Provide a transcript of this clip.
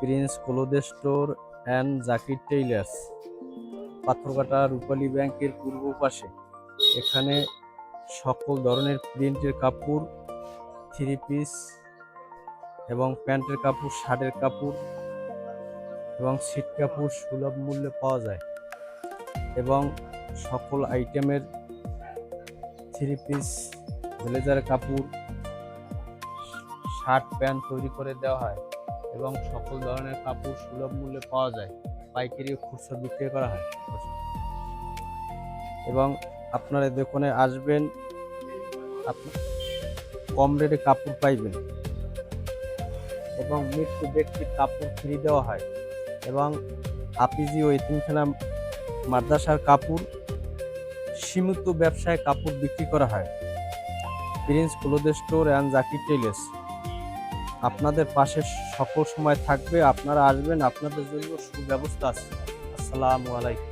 Prince cloth store and Zakir tailors, Patharghata Rupali ব্যাংকের পূর্ব পাশে। এখানে সকল ধরনের প্রিন্টের কাপড়, থ্রি পিস এবং প্যান্টের কাপড়, শার্টের কাপড় এবং ছিট কাপড় সুলভ মূল্যে পাওয়া যায় এবং সকল আইটেমের থ্রি পিস, ব্লেজার কাপড়, শার্ট প্যান্ট তৈরি করে দেওয়া হয় এবং সকল ধরনের কাপড় সুলভ মূল্যে পাওয়া যায়। পাইকারি ও খুচরা বিক্রি করা হয় এবং আপনারা দোকানে আসবেন, আপনি কম রেটে কাপড় পাইবেন এবং মৃত্যু ব্যক্তির কাপড় ফ্রি দেওয়া হয় এবং হাফিজি ও এতিমখানা মাদ্রাসার কাপড়, সীমিত ব্যবসায় কাপড় বিক্রি করা হয়। Prince cloth store and Zakir tailors আপনাদের পাশে সকল সময় থাকবে। আপনারা আসবেন, আপনাদের জন্য সুব্যবস্থা আছে। আসসালামু আলাইকুম।